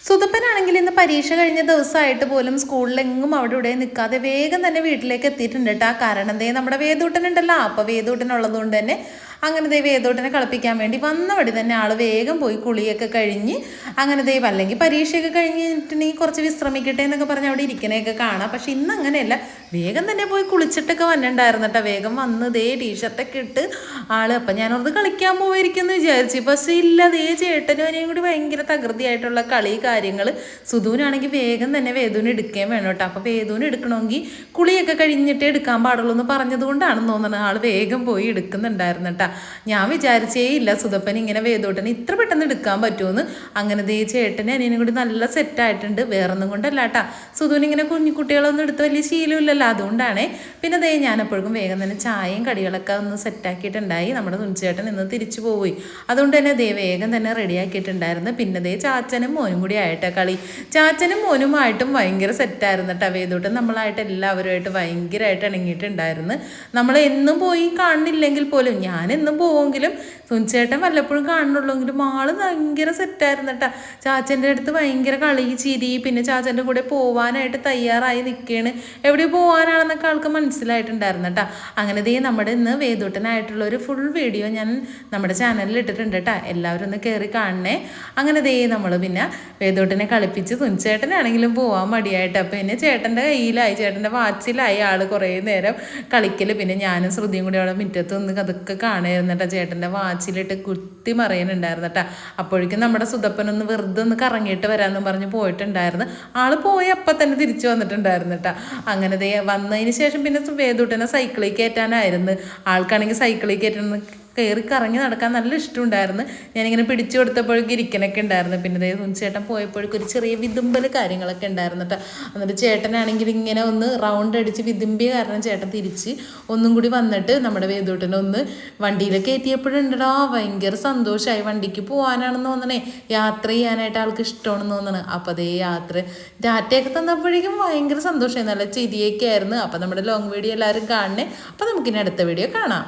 സുതപ്പനാണെങ്കിൽ ഇന്ന് പരീക്ഷ കഴിഞ്ഞ ദിവസമായിട്ട് പോലും സ്കൂളിലെങ്ങും അവിടെ ഇവിടെ നിൽക്കാതെ വേഗം തന്നെ വീട്ടിലേക്ക് എത്തിയിട്ടുണ്ട് കേട്ടോ. കാരണം ദേ നമ്മുടെ വേദൂട്ടനുണ്ടല്ലോ, അപ്പോൾ വേദൂട്ടനുള്ളത് കൊണ്ട് തന്നെ അങ്ങനെ ദേ വേദൂട്ടനെ കളിപ്പിക്കാൻ വേണ്ടി വന്ന വഴി തന്നെ ആൾ വേഗം പോയി കുളിയൊക്കെ കഴിഞ്ഞ് അങ്ങനെ ദേ അല്ലെങ്കിൽ പരീക്ഷയൊക്കെ കഴിഞ്ഞിട്ടുണ്ടെങ്കിൽ കുറച്ച് വിശ്രമിക്കട്ടെ എന്നൊക്കെ പറഞ്ഞ് അവിടെ ഇരിക്കണേയൊക്കെ കാണാം. പക്ഷെ ഇന്ന് അങ്ങനെയല്ല, വേഗം തന്നെ പോയി കുളിച്ചിട്ടൊക്കെ വന്നിട്ടുണ്ടായിരുന്നു കേട്ടോ. വേഗം വന്ന് ദേ ടീഷർട്ടൊക്കെ ഇട്ട് അപ്പം ഞാനോർത്ത് കളിക്കാൻ പോയിരിക്കുന്നു വിചാരിച്ചു. പക്ഷേ ഇല്ല, ദേ ചേട്ടനും അനിയും കൂടി ഭയങ്കര തകൃതിയായിട്ടുള്ള കളി കാര്യങ്ങൾ. സുധുവിനാണെങ്കിൽ വേഗം തന്നെ വേദുവിന് എടുക്കുകയും വേണം കേട്ടോ. അപ്പോൾ വേദുവിന് എടുക്കണമെങ്കിൽ കുളിയൊക്കെ കഴിഞ്ഞിട്ടേ എടുക്കാൻ പാടുള്ളൂ എന്ന് പറഞ്ഞത് കൊണ്ടാണെന്ന് തോന്നുന്നത് ആൾ വേഗം പോയി എടുക്കുന്നുണ്ടായിരുന്നു കേട്ടോ. ഞാൻ വിചാരിച്ചേ ഇല്ല സുധപ്പൻ ഇങ്ങനെ വേദോട്ടന് ഇത്ര പെട്ടെന്ന് എടുക്കാൻ പറ്റുമെന്ന്. അങ്ങനെ ദേ ചേട്ടനും അനിയനും കൂടി നല്ല സെറ്റായിട്ടുണ്ട്. വേറൊന്നും കൊണ്ടല്ല കേട്ടോ, സുധുവിനിങ്ങനെ കുഞ്ഞിക്കുട്ടികളൊന്നും എടുത്ത് വലിയ ശീലമില്ലല്ലോ, അതുകൊണ്ടാണേ. പിന്നെ ദേ ഞാനപ്പോഴേക്കും വേഗം തന്നെ ചായയും കടികളൊക്കെ ഒന്ന് സെറ്റാക്കിയിട്ടുണ്ടായി. നമ്മുടെ തുഞ്ചേട്ടൻ ഇന്ന് തിരിച്ചു പോയി, അതുകൊണ്ട് തന്നെ ദേ വേഗം തന്നെ റെഡിയാക്കിയിട്ടുണ്ടായിരുന്നു. പിന്നെ ദേ ചാച്ചനും മോനും കൂടി ആയിട്ടാ കളി. ചാച്ചനും മോനുമായിട്ടും ഭയങ്കര സെറ്റായിരുന്നു കേട്ടോ. വേദോട്ടൻ നമ്മളായിട്ട് എല്ലാവരുമായിട്ട് ഭയങ്കരമായിട്ട് ഇണങ്ങിയിട്ടുണ്ടായിരുന്നു. നമ്മൾ എന്നും പോയി കാണുന്നില്ലെങ്കിൽ പോലും, ഞാൻ എന്നും പോവെങ്കിലും തുഞ്ചേട്ടൻ വല്ലപ്പോഴും കാണുന്നുള്ളെങ്കിലും ആള് ഭയങ്കര സെറ്റായിരുന്നു കേട്ടോ. ചാച്ചൻ്റെ അടുത്ത് ഭയങ്കര കളി ചിരി, പിന്നെ ചാച്ചൻ്റെ കൂടെ പോവാനായിട്ട് തയ്യാറായി നിൽക്കുകയാണ്. എവിടെ പോകാനാണെന്നൊക്കെ ആൾക്ക് മനസ്സിലായിട്ടുണ്ടായിരുന്നു കേട്ടോ. അങ്ങനെ ദേ നമ്മുടെ ഇന്ന് വേദൂട്ടനായിട്ടുള്ള ഒരു ഫുൾ വീഡിയോ ഞാൻ നമ്മുടെ ചാനലിൽ ഇട്ടിട്ടുണ്ട് കേട്ടോ. എല്ലാവരും ഒന്ന് കയറി കാണണേ. അങ്ങനെ ദേ നമ്മൾ പിന്നെ വേദൂട്ടനെ കളിപ്പിച്ച് തുഞ്ചേട്ടനാണെങ്കിലും പോകാൻ മടിയായിട്ട് അപ്പോൾ പിന്നെ ചേട്ടൻ്റെ കയ്യിലായി, ചേട്ടൻ്റെ വാച്ചിലായി ആൾ കുറേ നേരം കളിക്കൽ. പിന്നെ ഞാനും ശ്രുതിയും കൂടി അവിടെ മുറ്റത്ത് നിന്ന് അതൊക്കെ കാണുമായിരുന്നു കേട്ടോ. ചേട്ടൻ്റെ വാച്ചിലിട്ട് കുത്തി മറിയാനുണ്ടായിരുന്നു കേട്ടോ. അപ്പോഴേക്കും നമ്മുടെ സുധപ്പനൊന്ന് വെറുതെ ഒന്ന് കറങ്ങിയിട്ട് വരാമെന്ന് പറഞ്ഞ് പോയിട്ടുണ്ടായിരുന്നു. ആൾ പോയി അപ്പം തന്നെ തിരിച്ചു വന്നിട്ടുണ്ടായിരുന്നു കേട്ടോ. അങ്ങനെ ദേ വന്നതിന് ശേഷം പിന്നെ വേദൂട്ടനെ സൈക്കിളിൽ കയറ്റാനായിരുന്നു. ആൾക്കാണെങ്കിൽ സൈക്കിളിൽ കയറ്റുന്ന കയറി കറങ്ങി നടക്കാൻ നല്ല ഇഷ്ടമുണ്ടായിരുന്നു. ഞാനിങ്ങനെ പിടിച്ചു കൊടുത്തപ്പോഴേക്കും ഇരിക്കനൊക്കെ ഉണ്ടായിരുന്നു. പിന്നെ ദേ ചേട്ടൻ പോയപ്പോഴേക്കും ഒരു ചെറിയ വിതുമ്പൽ കാര്യങ്ങളൊക്കെ ഉണ്ടായിരുന്നു കേട്ടോ. എന്നിട്ട് ചേട്ടനാണെങ്കിൽ ഇങ്ങനെ ഒന്ന് റൗണ്ട് അടിച്ച് വിതുമ്പിയ കാരണം ചേട്ടൻ തിരിച്ച് ഒന്നും കൂടി വന്നിട്ട് നമ്മുടെ വേദൂട്ടനെ ഒന്ന് വണ്ടിയിലൊക്കെ കയറ്റിയപ്പോഴുണ്ടടാ ഭയങ്കര സന്തോഷമായി. വണ്ടിക്ക് പോകാനാണെന്ന് തോന്നണേ, യാത്ര ചെയ്യാനായിട്ട് ആൾക്ക് ഇഷ്ടമാണെന്ന് തോന്നണം. അപ്പോൾ അതേ ടാറ്റയൊക്കെ തന്നപ്പോഴേക്കും ഭയങ്കര സന്തോഷമായി, നല്ല ചിരിയൊക്കെ ആയിരുന്നു. അപ്പോൾ നമ്മുടെ ലോങ് വീഡിയോ എല്ലാവരും കാണണേ. അപ്പോൾ നമുക്കിനി അടുത്ത വീഡിയോ കാണാം.